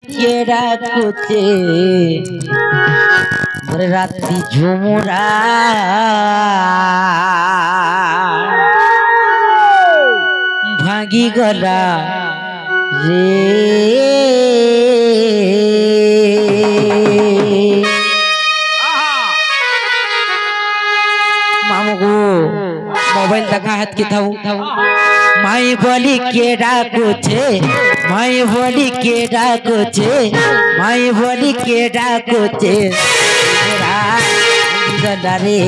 কেডা কোচে রাতি ঝুমুরা ভাঙি গলা রে মামুগো মোবাইল দেখা হাত কি থাও মাই বলি কেডা কোচে মাই বলি কেডা কোচে মাই বলি কেডা কোচে গলা রে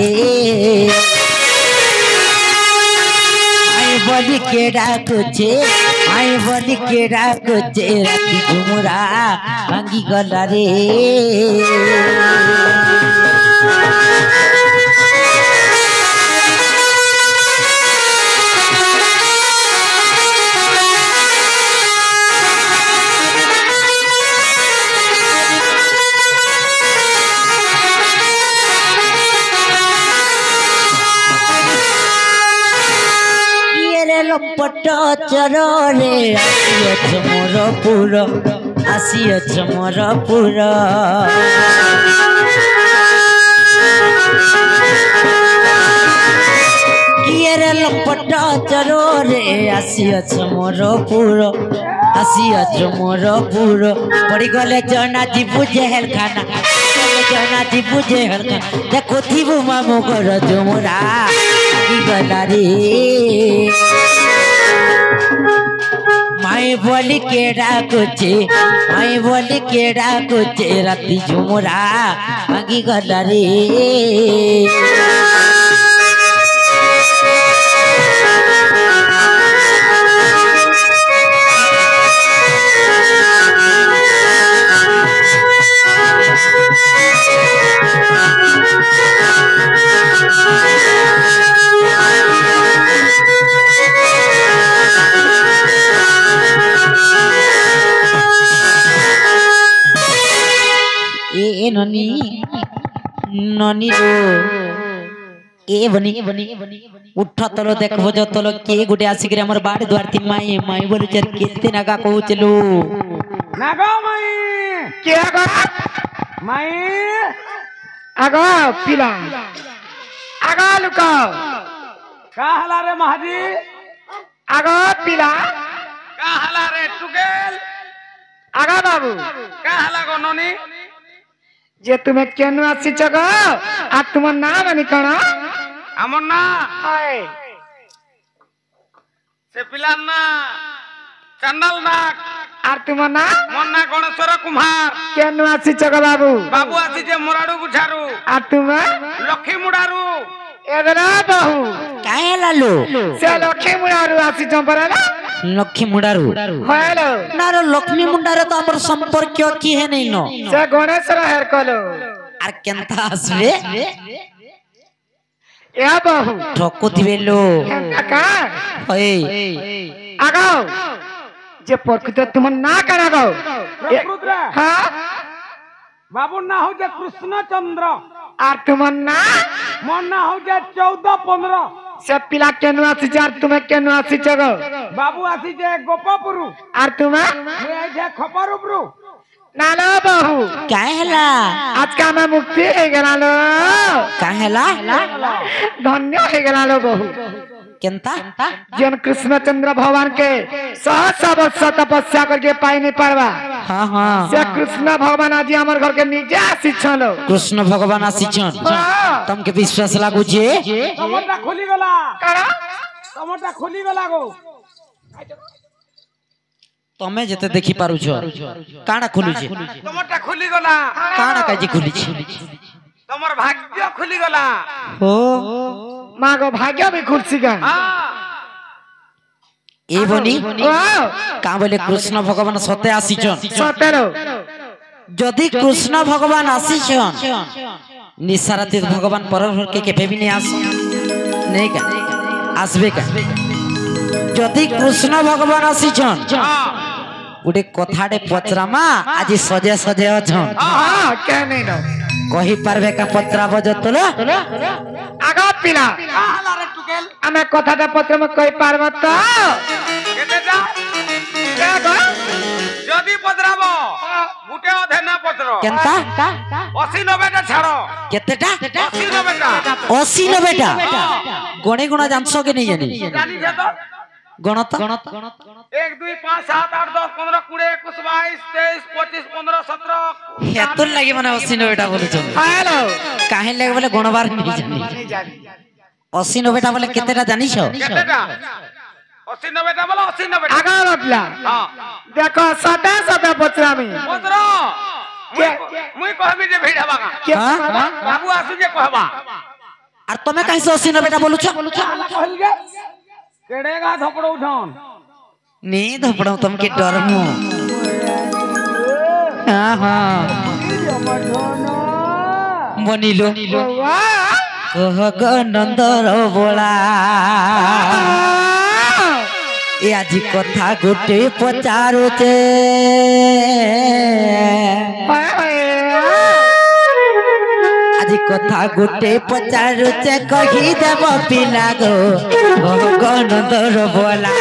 মাই বলি কেডা কোচে মাই বলি কেডা কোচে রাতি ঝুমুরা ভাঙি গলা রে লম্পট চররে আসিয়াছ মোর পুর আসিয়াছ মোর পুর কিয়েরে লম্পট চররে আসিয়াছ মোর পুর আসিয়াছ মোর পুর পড়ি গলে জনা জিবু জেহেল খানা জনা জিবু জেহেল খানা দেখো থিবু মামু ঘর জুমুরা গলা রে মাই বলি কেডা কোচে মাই বলি কেডা কোচে রাতি ঝুমুরা ভাঙি গলা রে ननी ननी रो ए बनी उठ तलो देखबो जो तलो के गुटे आसिक रे हमर बाड़ द्वारती माई माई बोले चर केते नागा कहू चलो नागा माई के आगा माई आगा पिला आगा लुका का हला रे महाजी आगा पिला का हला रे टुगेल आगा बाबू का हला गो ननी जे तुम्हें केनु आसीच गो आ तुमर नाम आनी कण हमर ना हाय से पिला ना चंदल नाक आर तुमर ना मोर ना गणेश्वर कुमार केनु आसीच गो बाबू बाबू आसी जे मोराडू गुछारू आ तुमे लखी मुडारू एदरा बहु काहे लालो से लखी मुडारू आसी चंपरा ना लक्ष्मी मुंडारू हेलो नारो लक्ष्मी मुंडारे तो हमर संपर्क की है नहीं नो से गणेश्वर हेर कलो आर केनता आसबे या बहु ठोको दिबेलो का ओए आगाओ जे प्रकृत तुम ना करा गो रुद्र हां बाबू ना हो जे कृष्णचंद्र आर तुम ना मन ना हो जे 14-15 से पिला केनु आसी जार तुम्हें केनु आसी जगो बाबू आसी जे गोपपुरु आर तुम्हें मैं जे खपरुपुरु नालो बहु काहेला आज का मैं मुक्ति हे गलालो काहेला धन्य हे गलालो बहु केनता जन कृष्णचंद्र भगवान के सहस्र वर्ष तपस्या करके पाई नहीं पारवा हां हां से कृष्ण भगवान आज हमर घर के नीचे आसी छलो कृष्ण भगवान आसी छन तुमके विश्वास लागु जे टमाटा खुली गला काड़ा टमाटा खुली गला गो तमे जते देखि पारु छ काना खुलु छे टमाटा खुली गला काना काजी खुली छे तमर भाग्य खुली गला ओ मागो भाग्य भी खुलसी गा ए बनी का बोले कृष्ण भगवान सते आसी छन सतेरो जदि कृष्ण भगवान आसी छन निसाराती भगवान परर के केबे भी नहीं आस नहीं का आसबे का जदि कृष्ण भगवान आसी छन गुटे कथाडे पचरामा आज सजे सजे अछन हां के नहीं नो कहि पारबे का पत्रा बजतलो आगा पिला आला रे टुकेल हमें कथाटा पत्र में कहि पारबो तो केते जा के गो जदी पत्राबो गुटे अधे ना पत्र केनता 80 90 टा छाड़ो केतेटा 80 90 टा 80 90 टा गणे गुणा जानसो के नहीं जानी जानी छे तो गणत 1 2 5 7 8 10 15 20 21 22 23 25 15 17 हेतुर लागि माने 80 90 टा बोले छन हेलो काहे लागे बोले गणबार नहीं जानी नहीं जानी 80 90 टा बोले केतेटा जानिछो केतेटा 80 90 टा बोलो 80 90 आगा रटला हां देखो सदा सदा पचरा में पचरा मुई कहबी जे भिड़ हवा हां बाबू आसु जे कहबा और तमे काहे से 80 90 टा बोलु छ कहल गे केड़ेगा धपड़ो उठान नी धपड़ो तुमके डर मु हां हां बनिलो कह नंदर बोला ए आज कथा गोटे पचारुचे आज कथा गोटे पचारुचे कही देव पिला गो नंदर बोला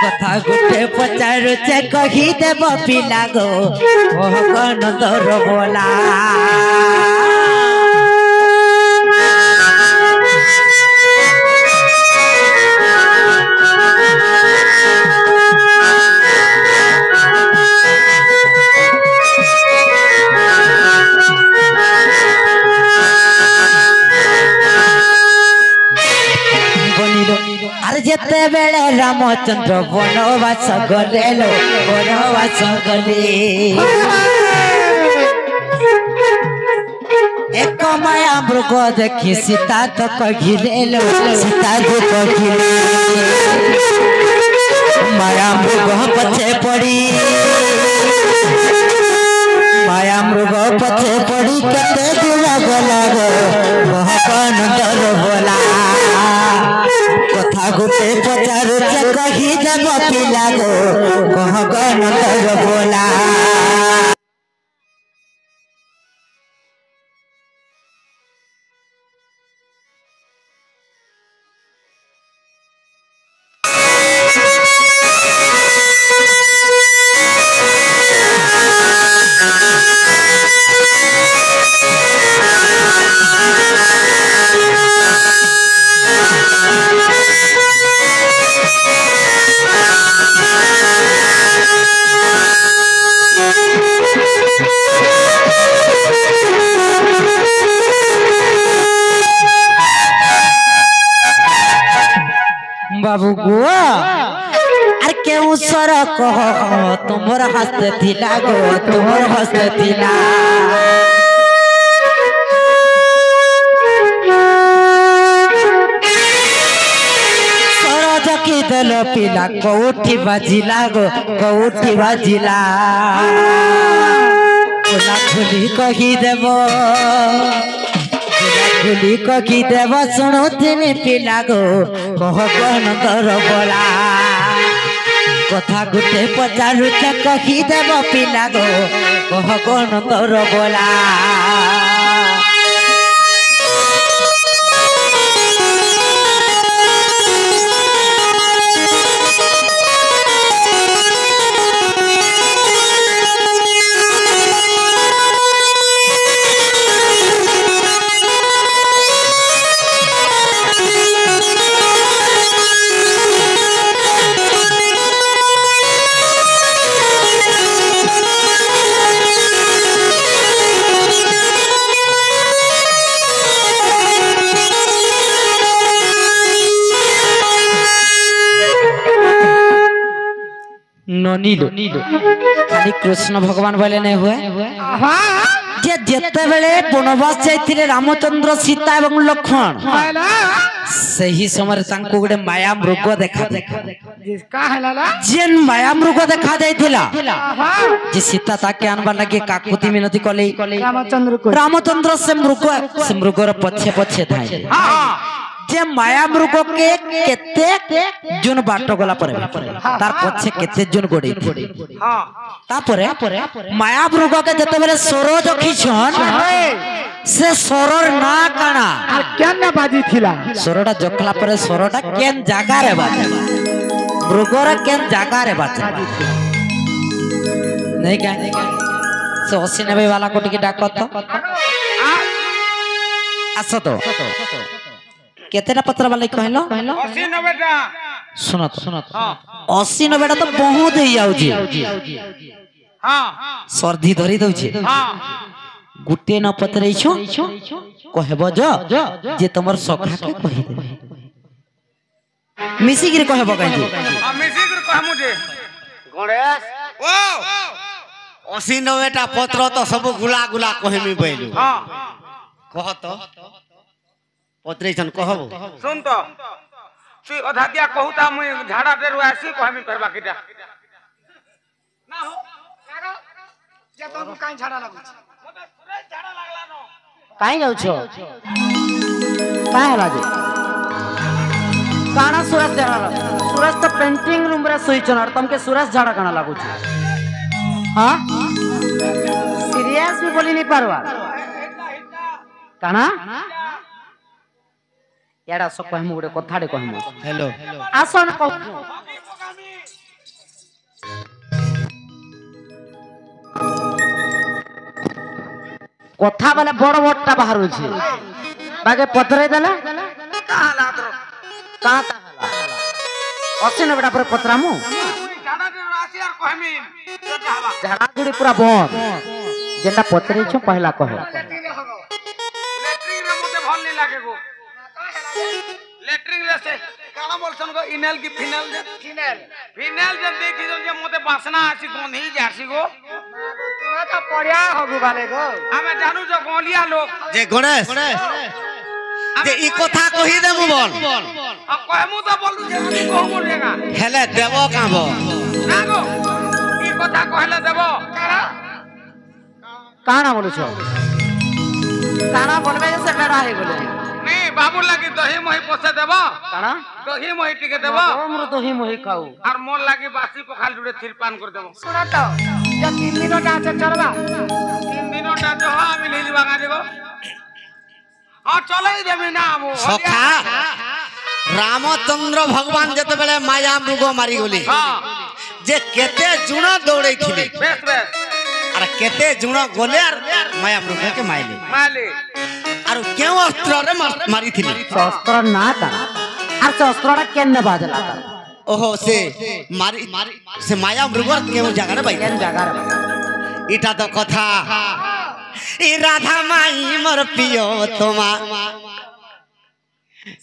कथा गोटे पचारुचे कही देव पिला गो नंदर बोला जेते बेले रामचंद्र वनवास गले लो वनवास गले एक माया मृग देखी सीता तो कहिले लो सीता तो कहिले माया मृग पछे पड़ी माया मृग पछे पड़ी केते दूर गला गो नंदर बोला कथा गोटे पचारु कही देव पिला गो नंदर बोला बाबू गो अरे केउ सर कह तुमर हस्ते थिला गो तुमर हस्ते थिला सर जकी दल पिला कौठी बाजिला गो कौठी बाजिला कोला खुली कही देबो खुली कही देव शुणुथिनी पिला गो नंदर बोला कथा गोटे पचारु कही देव पिला गो नंदर बोला नीलो खाली कृष्ण भगवान बोले नहीं हुए जे जेते बेले वनवास जाइथिले रामचंद्र सीता एवं लक्ष्मण सही समय तांको गुडे माया मृग देखा जिसका हलाला जेन माया मृग देखा जाइथिला जे सीता ताके आनबा लगे काकुति मिनती कले रामचंद्र से मृगर पछे पछे थाए जे माया मृग के केते जन बाट गला पर तार पछे केते जन गोडे हां तापरे माया मृग के जते बेले सोरो जखिछन से सोरर ना काना केन बाजी थिला सोरडा जखला पर सोरडा केन जागा रे बाजे मृगर केन जागा रे बाजे नहीं क्या से 80-90 वाला को टिके डाक तो आसो तो केतेटा पत्र वाले कहलो 80-90 टा सुनो तो 80-90 टा तो बहुत ही आउची हां सर्दी धरी दउची हां गुटे न पतरैछो कहबो जे तमर सखा के कहि दे मिसी गिर कहबो कहि मिसी कर कहमु जे गणेश ओ 80-90 टा पत्र तो सब गुला गुला कहमी बैलु हां कह तो पत्रेछन कहबो सुन तो तू अधा दिया कहूता मुई झाड़ा डेरु आसी कहमी करबा किटा ना हो जे तो काई झाड़ा लागु मते सुरे झाड़ा लागला न काई जाउ छो काई हला जे काना सुरज झाड़ा सुरज तो पेंटिंग रूम रे सोई छन तुमके सुरज झाड़ा काना लागु छ हां सीरियस भी बोली नहीं पारवा काना याडा सब कहमु गुडे कथाडे कहमु हेलो आसन कहू कथा वाला बड़ बड़टा बाहर छी बागे पथरे देला कहा लाद्रो का हला 80-90 पर पथरामु झाड़ा डेरु आसी और कहमी हवा झाड़ा जुड़ी पूरा बंद जेटा पथरे छ पहला कहो लेट्रिन रे मते भल नहीं लागे गो लेट्रिन रे से काना बोलसन गो इनेल की फिनेल जे देखि जे मते बासना आसी गंधी जासी गो तुरा तो पड़िया होगु वाले गो हमें जानू जो गोलिया लोग जे गणेश जे ई कथा कहि देमु बोल अब कहमु तो बोलू जे हम कहमु रेगा हेले देबो काबो ना गो ई कथा कहले देबो काना बोलु छ काना बोलबे से बेड़ा है बोले नहीं बाबू लगी दही मोही पोसे देबो काना दही मोही टिके देबो हमरो तो ही मोहि खाऊ और मोर लगी बासी पखाल जुड़े थिरपान कर देबो सुना तो जो 3 दिनों टा से चलबा 3 दिनों टा जो हां मिल हिलवा गा देबो हां चले देबी ना वो सखा रामचंद्र भगवान जते बेले माया मृग मारी गली हां जे केते जुण दौड़ै थिले बेस बेस अरे केते जुण गले और माया मृग के माइले माली और केउ अस्त्र रे मारी थिले शस्त्र ना ता और शस्त्रटा केन बाजला ता ओहो से मारी से माया मृग केउ जगह रे भाई केन जगह रे इटा तो कथा ई राधा माई मोर पियो तोमा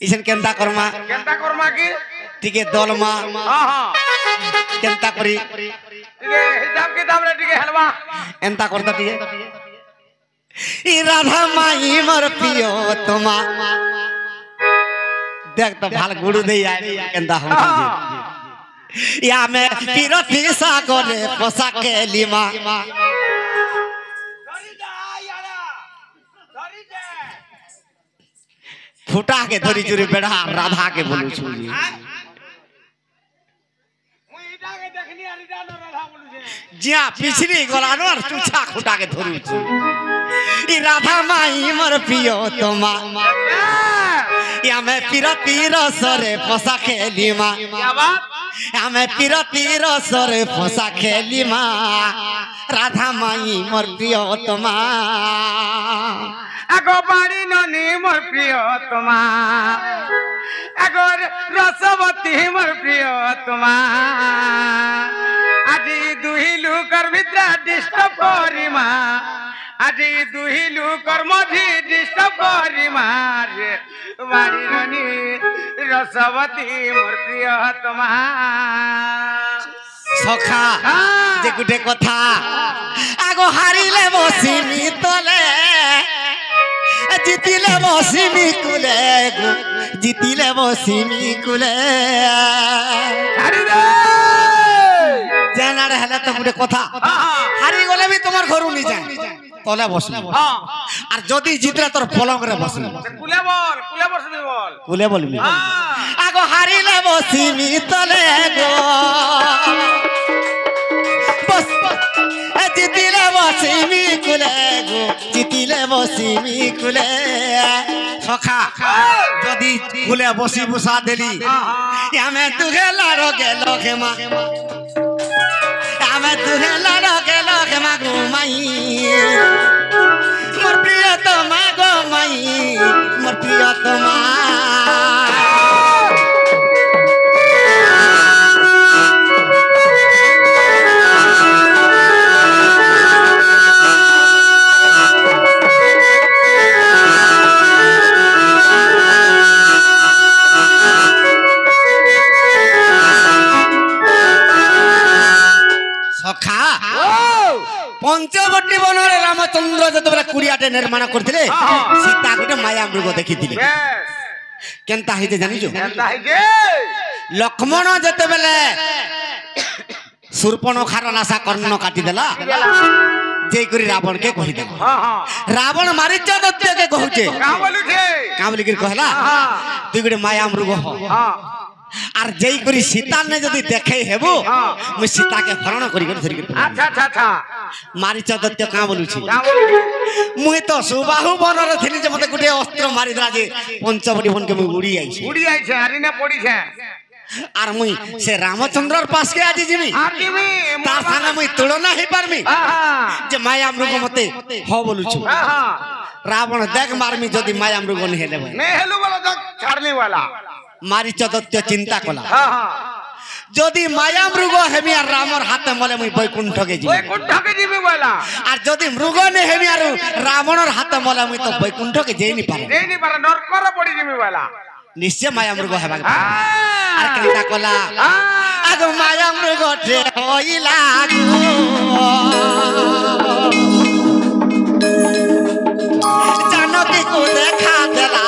इसन केनता करमा की टिके दलमा हां हां केनता करी ठीक है हिसाब किताब रे ठीक है हलवा एंता करता टिके ई राधा माई मोर पियो तोमा देख तो भाल गुरु दे आई केनता हम या मैं पिरथी सागरे पोसा के लिमा धरी जा यारा धरी जा फुटा के धरी चुरी बेड़ा राधा के बोलू छु जी मुई इटा के देखनी अरिटा न राधा बोलू छे जिया पिछली गलानो और चुछा खुटा के धरू छु ई राधा माई मोर पियो तोमा या मैं पिरती रसरे पोसा खेली मा क्या बात या मैं पिरती रसरे पोसा खेली मा राधा माई मोर पियो तोमा আগো বাড়ি ননি মোর প্রিয় তোমা আগো রসবতী মোর প্রিয় তোমা আজি দুহি লুকর ভিতরে ডিস্টার্ব করি মা আজি দুহি লুকর মঝি ডিস্টার্ব করি মা রে বাড়ি ননি রসবতী মোর প্রিয় তোমা সখা যে গুটে কথা আগো হারিলে বসিমি তলে জিতিলে বসিমি কুলে জিতিলে বসিমি কুলে ছাড়ি দে জানারে হেলে তো গুটে কথা হারি গলে বি তোমার ঘরু নি যায় তলে বসলে হ্যাঁ আর যদি জিতলে তোর পলঙ্গ রে বসলে কুলে বসবি বল কুলে বলবি হ্যাঁ আগো হারিলে বসিমি তলে গো বস জিতিলে বসিমি কুলে গো জিতিলে বসিমি কুলে সখা যদি কুলে বসি বুসা দেলি আমি তুগে লাড়ো গেল খেমা আমি तुहे लगे लगे मागो माई मोर प्रिय तो मागो माई मोर प्रिय तो मा पंचवटी बनरे रामचंद्र जतबेला कुड़ियाटे निर्माण करथिले सीता गोटे माया मृग देखिथिले केनता हेते जानिजो लक्ष्मण जतबेले शूर्पणखार नासा कर्ण काटी देला जे करी रावण के कहि देला रावण मारिच दत्त के कहूचे का बोली के कहला तू गोटे माया मृग हो आर जई करी सीता ने जदी देखे हेबो मु सीता के हरण करी कर धरि अच्छा अच्छा अच्छा मारिच दत्त का बोलुछि मुई तो सुबाहु बनर थिनि जे मते गुटे अस्त्र मारि दला जे पंचवटी बन के मु उड़ी आइछि हरिने पड़ी छे आर मुई से रामचंद्रर पास के आजि जिमी तार संगे मुई तुलना ही पारमी जे माया मृग मते हो बोलुछु रावण देख मारमी जदी माया मृग ने हेले नै हेलु वाला देख छाड़ने वाला मारिच दत्त चिंता कला जदि माया मृग हेमी आर रामर हाथे मले मुई बैकुंठ के जीबी वाला आर जदि मृग ने हेमी आर रावणर हाथे मले मुई तो बैकुंठ के जेई नि पारे नरकर पड़ी जीबी वाला निश्चय माया मृग हेबा आर केनता कला आगो माया मृग टे होइला जानकी को देखा देला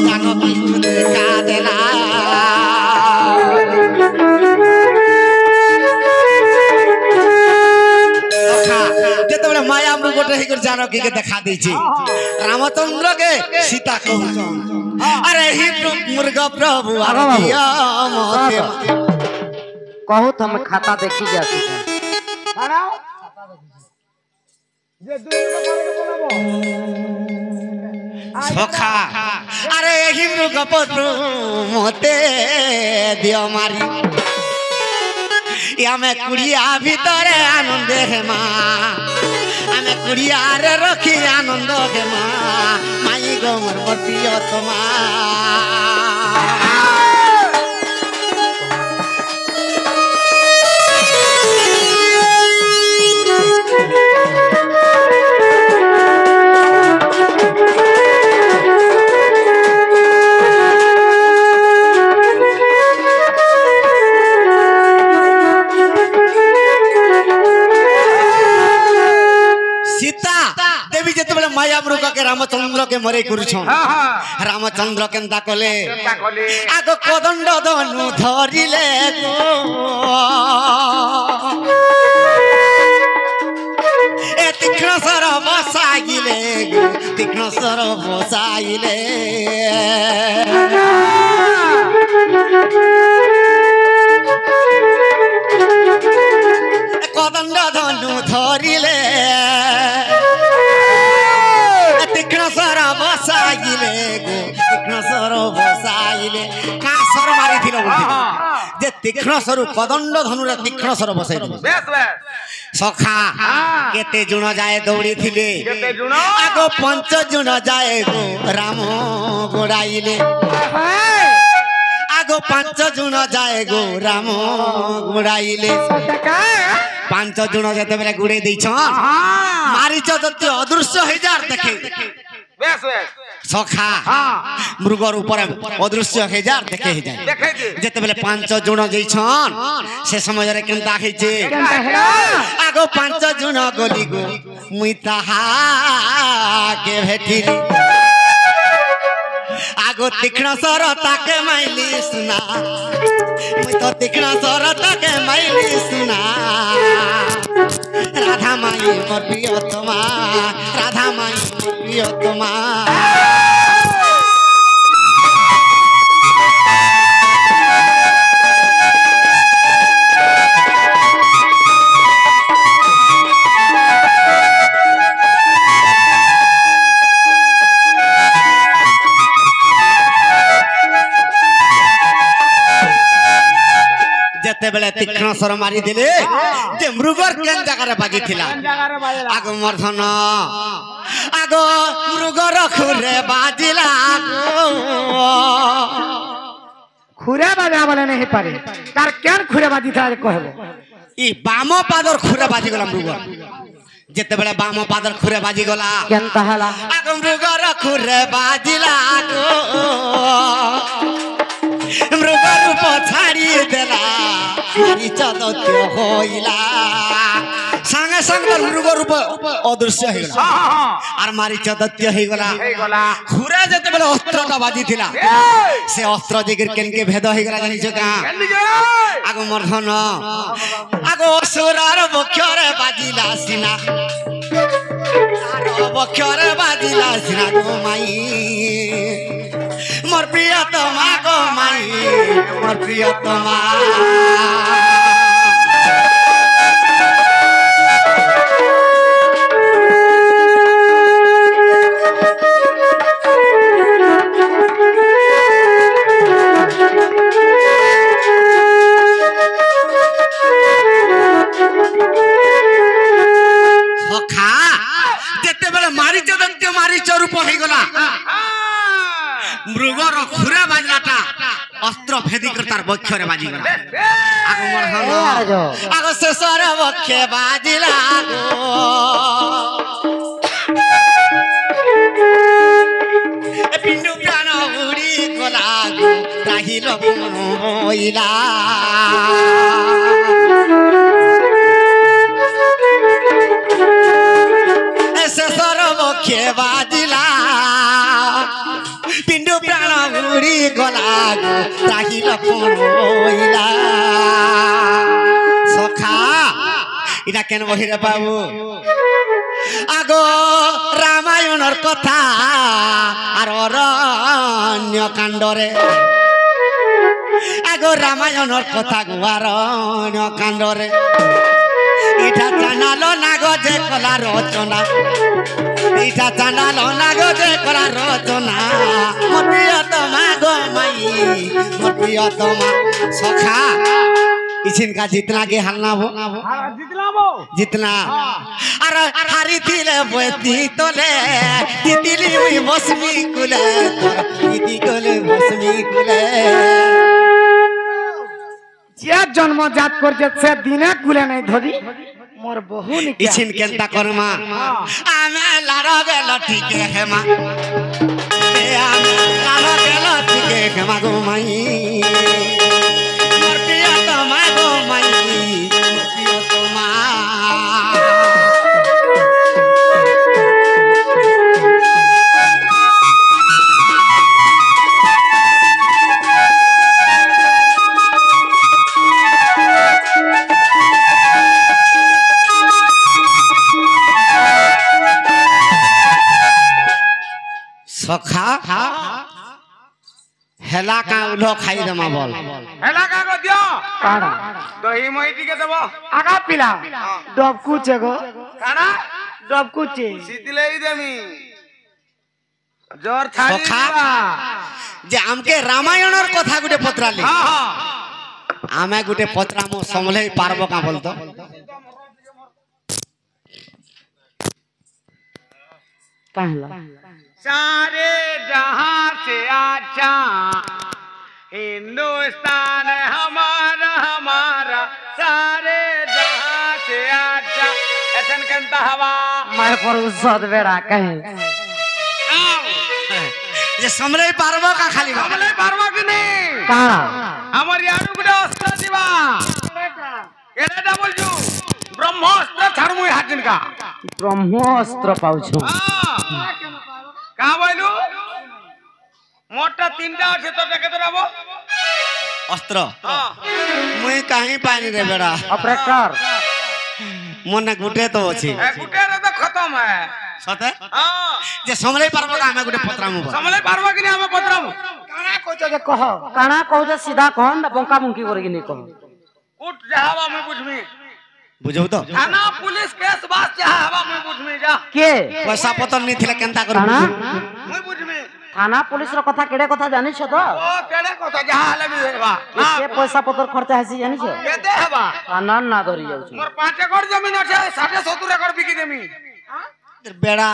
जानकी को देखा देला जेतबेले माया मृग टे कर जानकी के देखा दैछि रामचंद्र के सीता को अरे ही मृग प्रभु आज्ञा मते कहू तो हम खाता देखी जाती जे दुई को सखा अरे ही मृग प्रभु मते दियो मारी आमे कुड़िया भितरे आनंद हे मा आमे कुड़िया रे रखी आनंद हे मा माई गो मोर प्रिय तमा माया मृग के रामचंद्र के मरे करुछन रामचंद्र केनता कले आगो कदंड धनु धरिले ए तीक्ष्ण सर बसाइले तीक्ष्ण सर बसाइले कदंड धनु धरिले तीक्ष्ण सर बसाइले तीक्ष्ण सर बसाइले का सर मारी थिलो जे तीक्ष्ण सर कदंड धनु रे तीक्ष्ण सर बसाइ सखा केते जुण जाए दौड़ी थिले आगो 5 जुण जाए गो राम गोड़ाइले आगो 5 जुण जाए गो राम गोड़ाइले 5 जुण जते बेले गुड़े दैछन मारिच दत्त अदृश्य हजार देखे सखा मृगर ऊपर अदृश्य हजार देखे जाए जते बेले 5 जुण जैछन से समय रे केनता हेचे आगो 5 जुण गली गो मुई ताहा के भेटिली आगो तीक्ष्ण सर ताके माइली सुना मुई तो तीक्ष्ण सर ताके माइली सुना राधा माई मोर प्रियतमा राधा माई मोर प्रियतमा बेले तीक्ष्ण स्वर मारी दिले जे मृगर केन जगह रे बाजी थिला জায়গারে বাজলা आगो मर्धन आगो मृगर खुरे बाजिला খুরে বাজা বলে नहीं পারে তার কেন খুরে বাজি থাকে কহবো ई बाम पादर खुरे बाजी गला मृगर जेते बेले बाम पादर खुरे बाजी गला কেনতা হেলা आगो मृगर खुरे बाजिला मृगर रूप छाड़ी देला मारी चदत्य होइला संगे संग मृगर रूप अदृश्य हो गला और मारी चदत्य हो गला खुरे जेते बेले अस्त्रटा बाजी थिला से अस्त्र जिगिर केनके भेद हो गला जानि का आगो मर्धन आगो असुरार बक्षरे बाजिला सिना बक्षरे बाजिला सिना गो माई मोर प्रियतमा गो माई मोर प्रियतमा सखा जेते बेले मारी चदंत्य मारी चरूप हो गला मृगर खुरे बाजलाटा अस्त्र भेदी कर तार बक्षरे बाजी गला आगो मरहन आगो शेषर बक्षे बाजिला ए पिंडु प्राण उड़ी गला राहिल मोइला शेषर बक्षे बाजिला पिंडु प्राण उड़ी गला राहिल मोइला सखा इना केन बहिरे बाबू आगो रामायणर कथा আর অরণ্য কাণ্ডরে আগো রামায়ণর কথা গো অরণ্য কাণ্ডরে এটা জানালো না গো যে কলা রচনা এটা জানালো না গো যে কলা রচনা মোর প্রিয়তমা গো মাই মোর প্রিয়তমা সখা इछिनका जितना के हलना वो জিতলামো जितना अरे हारी थिले बती तोले तितिली हुई बसमी कुले तिति कोले बसमी कुले যে জন্মজাত করছে সে দিনে কুলে নাই ধরি মোর বহু নিকে इछिन केनता करमा आमे लारा गेलो ठीके हेमा ए आमे लारा गेलो ठीके हेमा गो माई मोर प्रियतमा गो माई मोर प्रियतमा सखा हेला का उलो खाई दमा बोल হেলা কাগজ দিও কাড়া দহি মই টিকে দেব আগা পিলা ডবকুচে গো কানা ডবকুচে শীতলেই দেমি জ্বর ছাড়ি সখা দিবা जे हमके रामायणर कथा गुटे पत्राली हां हां आमे गुटे पत्रामो समले पारबो का बोलतो कहला सारे जहां से अच्छा हिंदुस्तान हमारा हमारा सारे जहां से अच्छा ऐसन कंता हवा मैं पर सद बेड़ा कहे जे समले पारबो का खाली बा हमले पारवा कि नहीं काड़ा हमर याडू गुडा अस्त्र दिवा केडेटा बोलजू ब्रह्मास्त्र छाड़मुई हाजिन का ब्रह्मास्त्र पाउछु का बोलू मोटा तीनटा আছে তো দেখে তো রাবো अस्त्र मुई कहीं पानी रे बेड़ा ऑपरेटर मन गुटे तो अछि ए गुटे रे तो खत्म है सते हां जे समले पारबो का आमे गुटे पत्रामो बोल समले पारवा कि नहीं हम पत्रम কাড়া কইছে যে কহ काना कहू सीधा कहन ना बंका मुंकी करके नहीं कह उठ जावा मैं बुझमी बुझौ तो थाना पुलिस केस बात चाहवा मैं बुझमी जा के पैसा पतर नहीं थिले केनता करू काना मैं बुझमी থানা পুলিশের কথা কেড়ে কথা জানিছ তো ও কেড়ে কথা যাহা হলে বি হেবা কেতে পয়সা পত্র খরচা হেসি জানিছ কেতে হেবা থানার না ধরি যাউছ মোর 5 একর জমিন আছে 60-70 একর বিকি দেমি বেড়া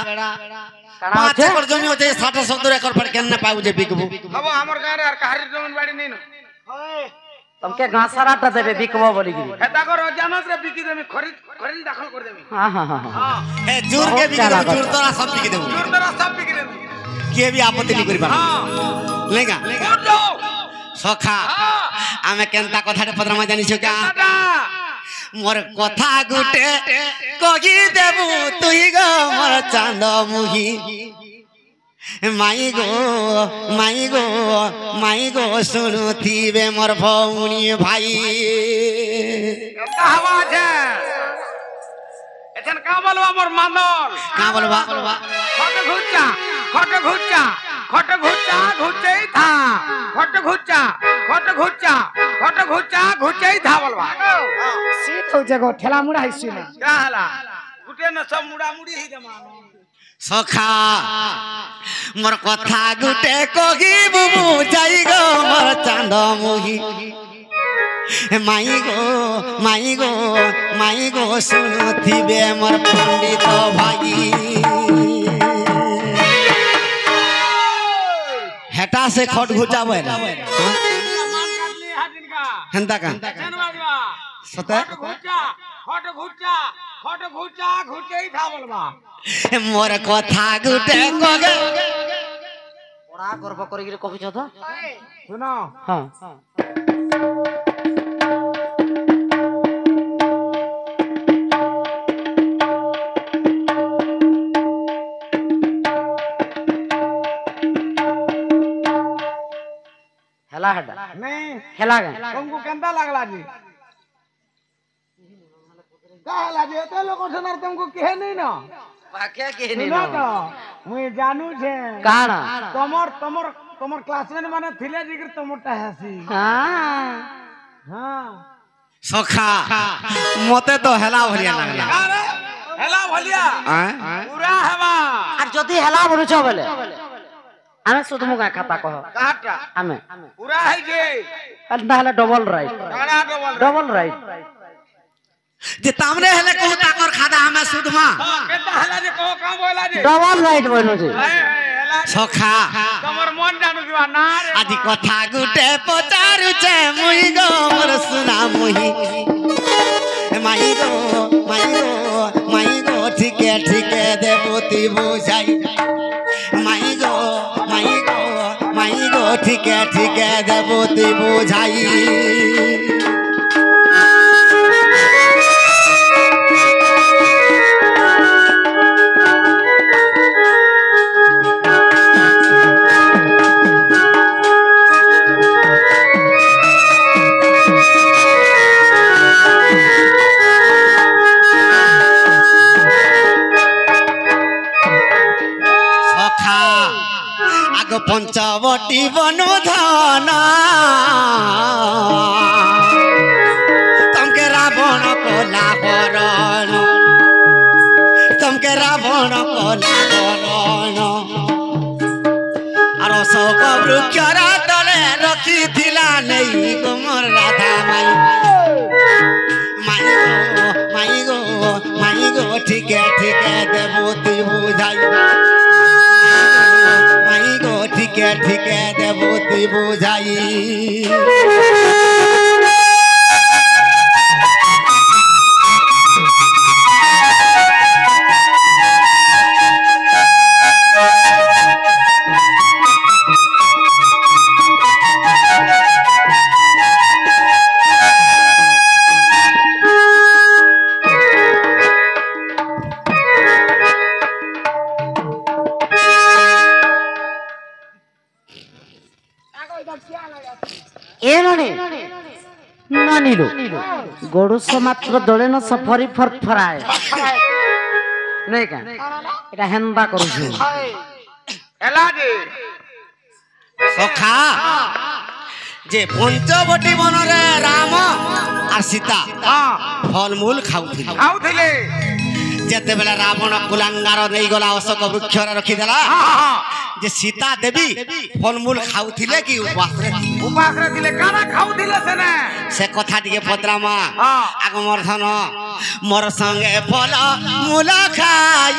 কাଣା 5 আছে একর জমি আছে 60-70 একর পর কেন পাউ যে বিকবু হবো আমার গাঁরে আর কাহারি জমিন বাড়ি নেই না তমকে গাছারাটা দেবে বিকব বলি কি হেতা কর জানাত রে বিকি দেমি খরিদ দাখল করে দেমি হ্যাঁ হ্যাঁ হ্যাঁ हां এ জোর কে বিকি দেবু জোর তোরা সব বিকি দেবু জোর দ্বারা সব বিকি দেমি কে বি আপত্তি নি করিবা हां লেগা উঠ যাও সখা আমি কেনতা কথাটা পদরামা জানিছ কা দাদা মোর কথা গুটে কগি দেবু তুই গো মোর চাঁদ মুহি মাই গো মাই গো মাই গো শুনুথিবে মোর ভৌনি ভাই কেমতা হওয়া আছে এখান কা বলবা মোর মানল কা বলবা খট ঘুরচেই থা ঘুরচেই থা বলবা সিট হও জাগো ঠেলা মুড়া হইছি না কা হলা গুটে না সব মুড়া মুড়ি হই দেমা সখা মোর কথা গুটে কগি বুবু যাই গো মোর চাঁদ মুহি মাই গো মাই গো মাই গো শুনুথিবে মোর পণ্ডিত ভাই হেটা সে খট ঘুচাবে না মান কাটলি হাজিন কা হেনতা কা কেন বাজবা সতে খট ঘুরচেই থা বলবা মোর কথা গুটে কগে ওরা গর্ব করে গিয়ে কহিছ তো শুনো হ্যাঁ हेला हेडा नहीं हेला गए तुमको केंदा लागला जी का हला जी एते लोग सुनार तुमको कहे नहीं ना वाक्य के सुनो तो मुई जानू छे काना तमर क्लासमेट माने थिले जिगर तमरटा हसी हां हां সখা মতে তো হেলা ভরিয়া লাগলা अरे हेला भलिया पूरा हवा আর যদি হেলা বলছ বলে আমি শুধু মুগা খাতা কহ काटा আমি पूरा है जे আর না হলে ডবল রাইট काना डबल ডবल রাইট যে তামরে হেলে কহু তাকর খাদা আমি সুদমা हां केता हला जे को काम बोला जे ডবল রাইট বইনো যে हेला সখা तमर मन जानू दिवा ना रे আজি কথা গুটে পচারুছে মুই গো মোর সুনা মুহি মাই গো মাই গো মাই গো ঠিকে ঠিকে দেবতি বুঝাই মাই গো মাই গো মাই গো ঠিকে ঠিকে দেবতি বুঝাই সখা আগ পঞ্চবটি বনধন তমকে রাবণ কলা হরণ তমকে রাবণ কলা হরণ আর অশোক বৃক্ষর তলে রখিথিলা নেই গোমর রাধা মাই মাই গো মাই গো মাই গো ঠিকে ঠিকে দেবতি বুঝাই মাই গো ঠিকে ঠিকে দেবতি বুঝাই ಏನೋನಿ ನಾನಿಲು গড়ুস মাত্র দলে ন সফরি ফরফরায় নাই কা এটা হেন্দা করুছি हेला जे সখা যে পঞ্চবটি বনরে রাম আর সীতা हां ফলমূল খাউথিলে खाउथिले যেতেবেলে রাবণ কুলাঙ্গার নেই গলা অশোক বৃক্ষরে রখিদেলা हां हां যে সীতা দেবী ফলমূল খাউଥିଲେ কি উপাসরে উপাসরে দিলে কানা খাউଥିଲେ সেনে সে কথা টিকে পত্রামা হ্যাঁ। আগ মোর ধন মোর সঙ্গে ফল মূল খাই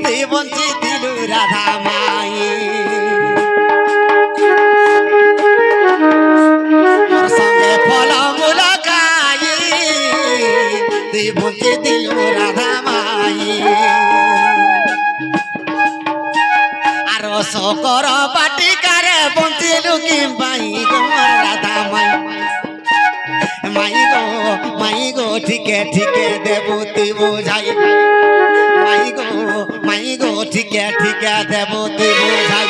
তুই বঞ্চি দিলু রাধা মাই মোর সঙ্গে ফল মূল খাই তুই বঞ্চি দিলু রাধা মাই আর শকর বাটিকারে বঞ্চিলু কি পাই গোর রাধা মাই মাই গো ঠিকে ঠিকে দেবু তুই বুঝাই মাই গো ঠিকে ঠিকে দেবু তুই বুঝাই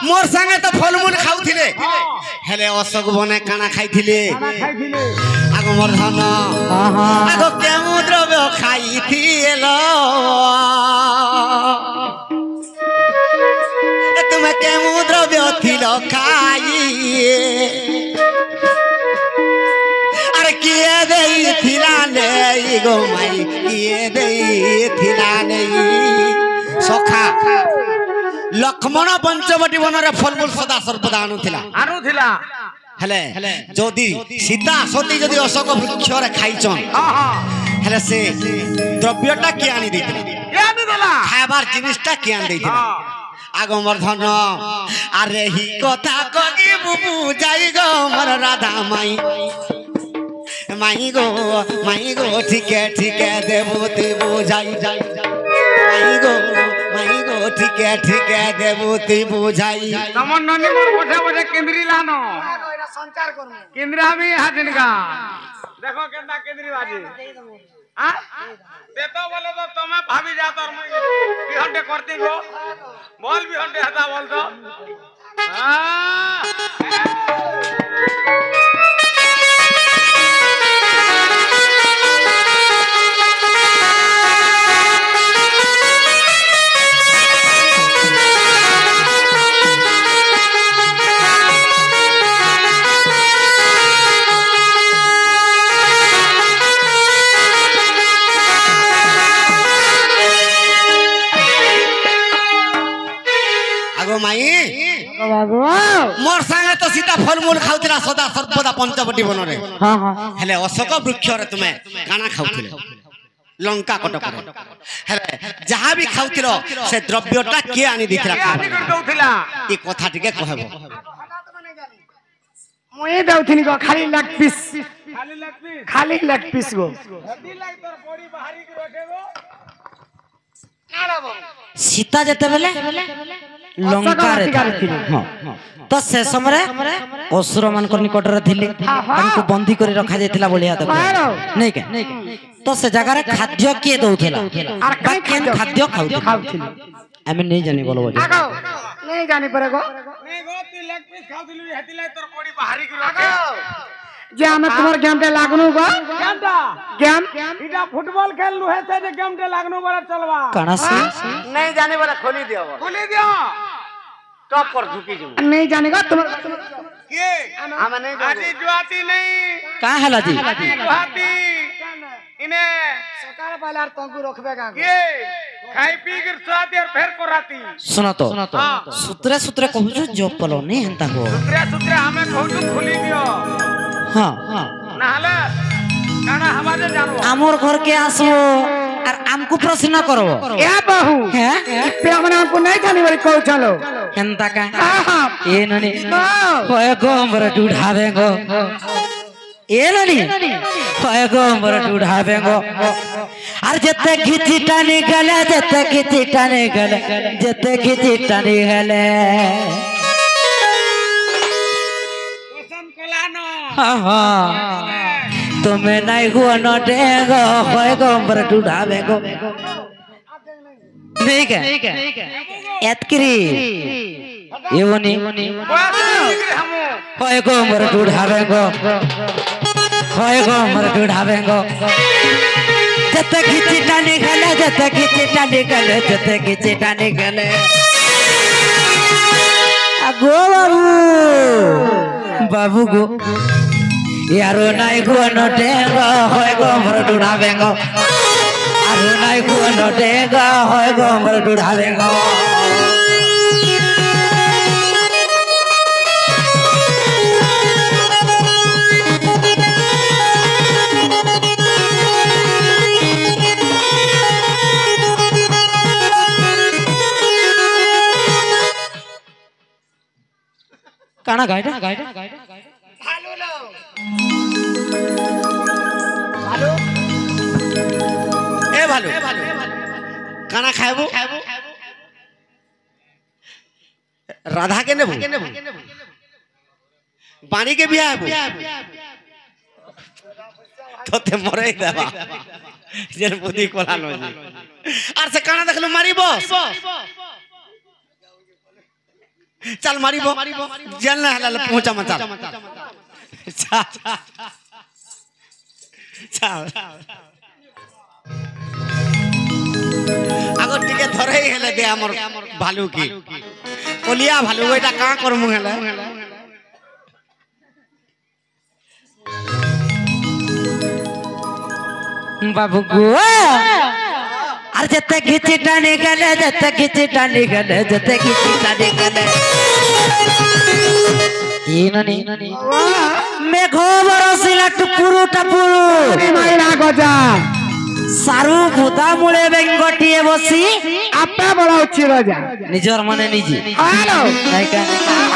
মোর সঙ্গে তো ফলমূল খাউଥିଲେ হেলে অশোক বনে কানা খাইଥିଲେ খাইছিলে আগ মোর ধন আগ কেমু দ্রব্য খাইছিল তুমি কেমু দ্রব্য থিল খাই আর কিয়ে দেই থিলা নেই গো মাই কিয়ে দেই থিলা নেই সখা লক্ষ্মণ পঞ্চবটী বনরে ফলমূল সদা সর্বদা আনুଥିଲା আনুଥିଲା হেলে যদি সীতা সতী যদি অশোক বৃক্ষরে খাইছন হেলে সে দ্রব্যটা কি আনি দিছিল কে আনিদেলা খাবার জিনিসটা কি আনি দিছিল আগমর ধন আরে হি কথা কই বুবু যাই গো মোর রাধা মাই মাই গো ঠিকে ঠিকে দেবু তুই বুঝাই যাই মাই গো ঠিকে ঠিকে দেবু তুই বুঝাই তোমার ননি মোর বসে বসে কেন্দ্রি লানো কেন্দ্রে আমি হাজিন গা দেখো কেন্দা কেন্দ্রি বাজি দেতো বলে তো তুমি ভাবি যা তোর মই বিহন্ডে করতে গো বল বিহন্ডে হাতা বল তো মাই মোর সাঙ্গে তো সীতা ফলমূল খাউଥିଲା সদা সর্বদা পঞ্চবটী বনরে হেলে অশোক বৃক্ষরে তুমি কানা খাউছিলে লঙ্কা কটকরে হেলে যাহা বি খাউছিল সে দ্রব্যটা কে আনি দিଥିଲା আনি করে দউଥିଲା এই কথা টিকে কহব মই দেউথিনি গো খালি লাগ পিস খালি লাগবি খালি লাগ পিস গো হেদি লাই তোর বডি বাহারি করে রখেবো সীতা যেতেবেলে লঙ্কারে ଥିଲେ ତ ସେ ସମୟରେ ଅସୁର ମାନଙ୍କର ନିକଟରେ ଥିଲେ ତାଙ୍କୁ ବନ୍ଦୀ କରି ରଖା ଯାଇଥିଲା ଭଳିଆ ଦେଖ ନାଇଁ କେ ତ ସେ ଜାଗାରେ ଖାଦ୍ୟ କିଏ ଦଉଥିଲା ବା କେନ୍ ଖାଦ୍ୟ ଖାଉଥିଲା ଆମେ ନେଇ ଜାନି ବୋଲ ବୋଝ नहीं जानी पड़े गो नहीं गो तू लेग पीस खाउदिलु हेदी लाई तोर बॉडी बाहरी कर रखे जे हमें तुम्हार गेम पे लागनु गो केनता गेम इटा फुटबॉल खेलनु है से जे गेम ते लागनु बड़ा चलवा କାଣା ସେ नहीं जाने वाला खोली दियो खोली दियो टॉप पर झुकी जो नहीं जाने गो तुम के हम नहीं आज जुआती नहीं କାଁ ହେଲା ଜି जुआती इने सकार बालार तंगु रखबे का के खाई पी कर सुआती और फेर कोराती ଶୁଣ ତ ସୂତ୍ରେ ସୂତ୍ରେ କହୁଛୁ ଜବ ପଲ ନାଇଁ ହେନ୍ତା ହୋ सुत्रे सुत्रे हमें कहू खोली दियो ହଁ नाले काना हमारे जानबो ଆମର ଘରକେ ଆସିବ ଆର ଆମକୁ ପ୍ରଶ୍ନ କରବ ए बहू हैं पे हमने हमको नहीं जानी वाली कहू चलो ହେନ୍ତା କା आहा ଏ ନନି ହୋଏ ଗो ମୋର ଢୁଢାବେ ଗो ଏ ନନି ହୋଏ ଗो ମୋର ଢୁଢାବେ ଗो আর যেতে খিচি টানি গেলে যেতে খিচি টানি গেলে যেতে খিচি টানি গেলে कोसन कोलानो হ্যাঁ तुम्हें नहीं हुआ नटेगा होएगा पर ढूंढावेगो ठीक है एतकरी ये वनी होएगा पर ढूंढावेगो होएगा पर ढूंढावेगो जब तक चिट्टा निकले जब तक चिट्टा निकले जब तक चिट्टा निकले गो बाबू गो यारो नाई गो नटेगा होएगा पर ढूंढावेगो यारो नाई गो नटेगा होएगा पर ढूंढावेगो काना गाइडा ভালো নাও এ ভালো কানা খাইবো রাধা কে নেব বাণী কে বিয়া হবো তোতে মরে দেবা যে বুদ্ধি কোলানো আর সে কানা দেখলো মারিব चल मारिबो जल ना हला पहुंचा मत আগর টিকে ধরেই হেলে দে আমার ভালু কি কলিয়া ভালু এটা কা করমু হেলে बाबू गो अरे जते खिचटा निकले जते खिचटा निकले जते खिचटा निकले इननी मेघो बरसिला टपुरु टपुरु মাইরা গজা सारू भूता मुळे बेंगटिए बसी আপা বড় উচ্চ রাজা निजर माने निजी হ্যালো नाही का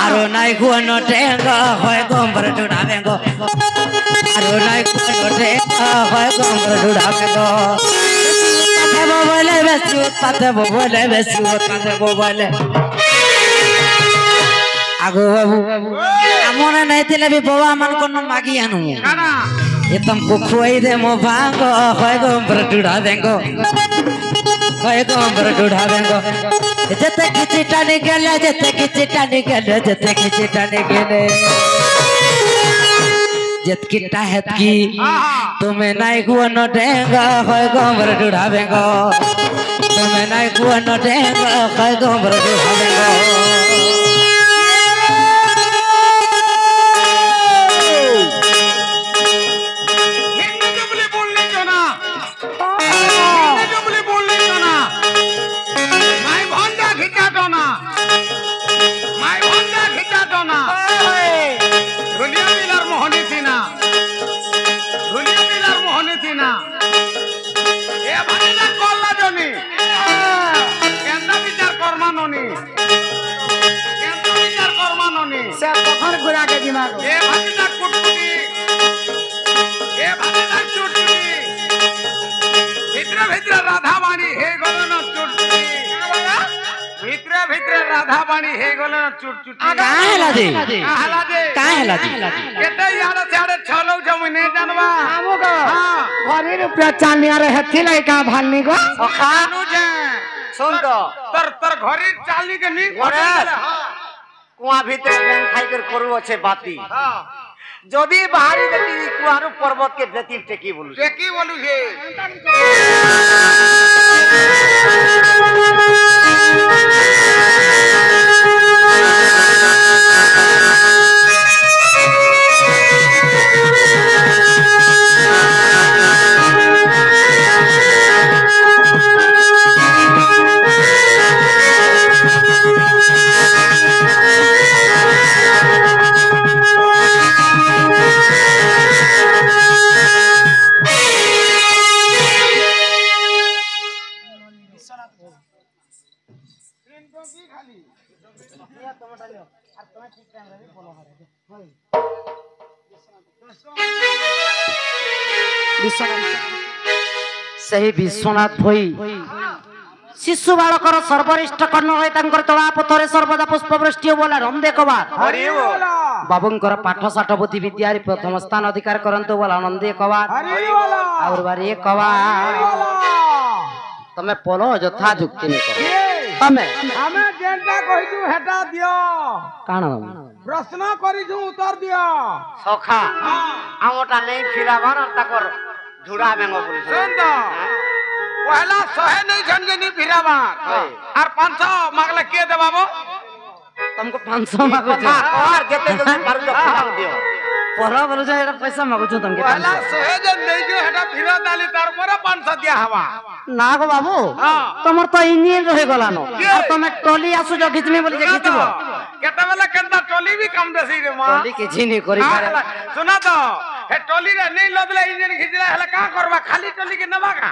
आरो नाई गो नटेगा होय गोंबर ढूंढावेगो आरो नाई गो नटेगा होय गोंबर ढूंढावेगो बोले बेसु पाते बोले बेसु पाते बोले आगो बाबू हमने नहीं थिले भी बाबा मन को मागी आनु ये तुमको खुआई दे मो भांगो होय गोंबर ढूंढावेगो होय गोंबर ढूंढावेगो जते खिचटा निकले जते खिचटा निकले जते खिचटा निकले जत किटा है की तुम्हें नहीं गुआ नटेगा होय गोंबर ढूंढावेगो तुम्हें नहीं गुआ नटेगा होय गोंबर ढूंढावेगो राधा बाणी हे गले चुटचुटी काहे हला दे काहे हला दे केते याडे छाडे छलौ जमिने जानवा আমো গো ঘরে রূপে চালনি আরে হেতি লাইকা ভালনি গো খানু যে শুন তো তোর তোর ঘরের চালনি কে নি ঘরে কুয়া ভিতরে ব্যাং খাইकर করু আছে বাতি যদি বাহারি দেখি কুয়ারু পর্বত के बेती टेकी बोलू टेकी बोलू हे सही विश्वनाथ भई शिशु बालकर सर्वरिष्ठ कर्ण होय तांकर तळा पथरे सर्वदा पुष्पवृष्टि बोला रम देखबा हरि बोल बाबूंकर पाठ साठ बुद्धि विद्या प्रथम स्थान अधिकार करंतु बोल आनंदी कवार हरिवाला और बारी कवार तमे पोलो यथा जुक्ति नहीं करो तमे हमें जेंटा कहितु हेटा दियो काण प्रश्न करितु उत्तर दियो सखा आमटा नहीं फिराबार और ताकर झुड़ा बेंग बोली सुन तो पहला 100 नहीं झंगे नहीं फिराबा और 500 मागले के देबाबो तुमको 500 मागो छ और जेते जल्दी पारू जो फिरांग दियो पोलो बोलो जे एटा पैसा मागो छ तुमके पहला 100 जन नहीं जो हेटा फिरा दाली तार पर 500 दिया हवा ना गो बाबू हां तमर तो इंजिन रहे गलानो और तमे टोली आसु जो खिचमी बोली जे खिचबो केता बेला केंता टोली भी कम देसी रे मां टोली के झिनी करी पारे सुना तो हे टोली रे नहीं लदले इंजन खिचला हला का करबा खाली टोली के नबा का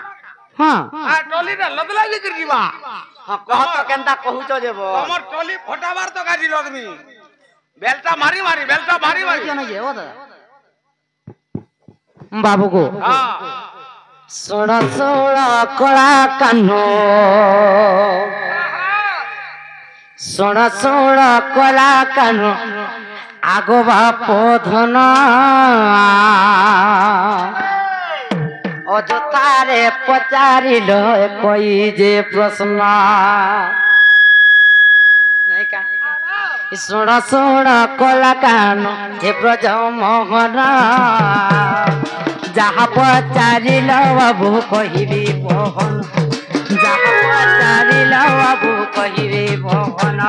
हां आ टोली रे लदला भी कर जीवा हां कह तो केनता कहूचो जेबो हमर टोली फटाबार तो गाजी लदमी बेलटा मारी मारी बेलटा मारी मारी क्यों नहीं हो बाबू को हां सोड़ा सोड़ा कला कानो सोड़ा सोड़ा कला कानो आगो बापो धन अजतारे पचारिल कोई जे प्रश्न नहीं का सोड़ा सोड़ा कला कानो हे ब्रज मोहन जहाँ पचारिल बाबू कहिबी मोहन जहाँ पचारिल बाबू कहिबी मोहन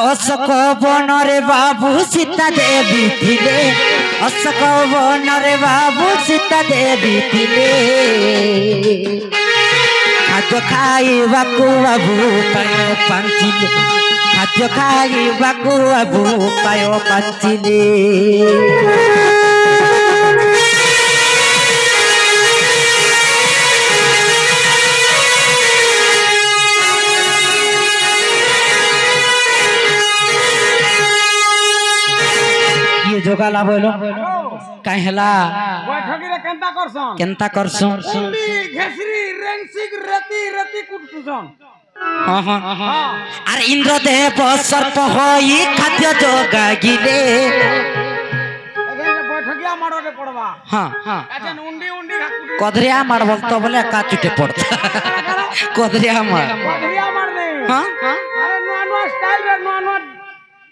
अशोक वन रे बाबू सीता देवी थिले अशोक वन रे बाबू सीता देवी थिले खाद्य खाइबाकू बाबू पाय पांचिले खाद्य खाइबाकू बाबू पाय पांचिले जोगाला बोलो काई हला बैठकी रे केंता करसन उंडी घेसरी रेंसिक रति रति कुटसुसन हां हां हां अरे इंद्रदेव सर्प होई खाद्य जोगागिले बैठकिया मारो रे पड़वा हां हां एजन उंडी उंडी कदरिया मार बोलतो बोले का चुटे पड़ता कदरिया मार दे हां अरे नुआ नुआ स्टाइल रे नुआ नुआ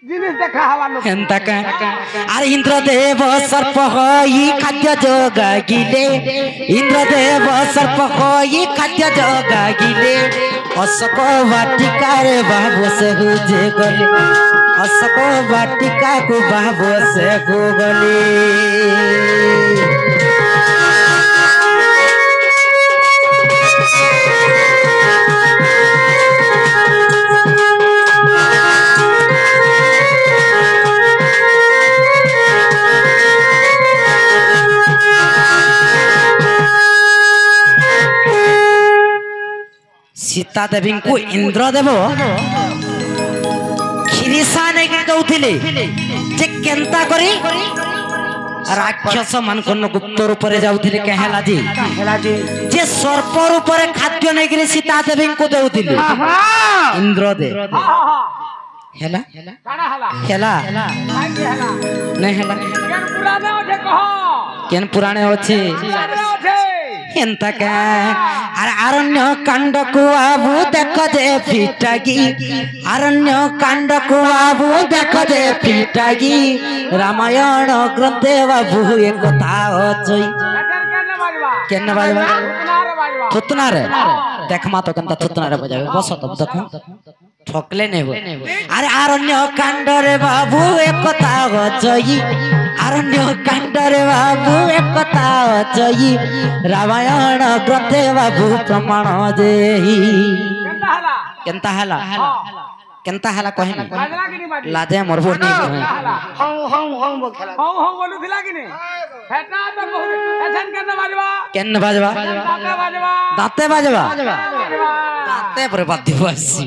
जिनिस देखा हवा लोग एंता का अरे इंद्रदेव सर्प होई खाद्य जोगागिले इंद्रदेव सर्प होई खाद्य जोगागिले अशोक वाटिका रे बाबू से हुजे गले अशोक वाटिका को बाबू से हो गले सीता देवी को इंद्रदेव खिरिसा नहीं दौथिले जे केंता करी राक्षस मानकन गुप्त रूप रे जाउथिले कहला जी जे सर्प रूप रे खाद्य नहीं गिरे सीता देवी को दौथिले इंद्रदेव हेला काना हला हेला काई हला नहीं हेला केन पुराने ओठे कहो केन पुराणे अछि पुराने ओठे एंता का अरे अरण्य कांड को बाबू देख दे फिटागी अरण्य कांड को बाबू देख दे फिटागी रामायण ग्रंथे बाबू एक कथा अछि केन बाजबा थुतना रे देख मा तो कंता थुतना रे बजावे बस तो देखो ठोकले नहीं हुए अरे अरण्य कांड रे बाबू एक कथा अछि अरण्य कांड रे बाबू एक कथा अछि रामायण ग्रंथे बाबू प्रमाण देहि केंता हला কেনতা হেলা কহেনি বাজলা কি নি বাজি লাজে মোর বনি হং হং হং বল খেলা হও হও বলুছিলা কি নি হেটা তো বহুত এছেন কেন বাজবা কেন বাজবা দাঁতে বাজবা দাঁতে বাজবা বাজবা দাঁতে পরে বাদ্য বাজছি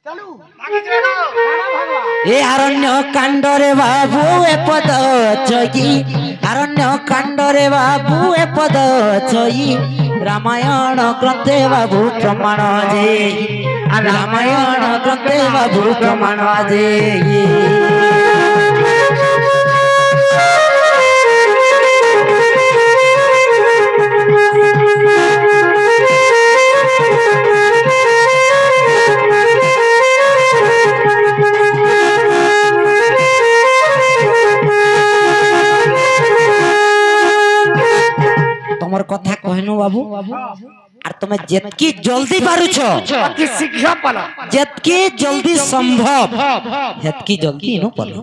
চলু গানা ভাগবা এ অরণ্য কাণ্ডরে বাবু এ পদ ছই অরণ্য কাণ্ডরে বাবু এ পদ ছই রামায়ণ গ্রন্থে বাবু প্রমাণ যে রামায়ণ গ্রন্থে বাবু প্রমাণ যে তোমার কথা কহেনু বাবু আর তুমি যেতকি জলদি পারুছ অতি শীঘ্র পালা যেতকি জলদি সম্ভব হেতকি জলদি ইনো পারো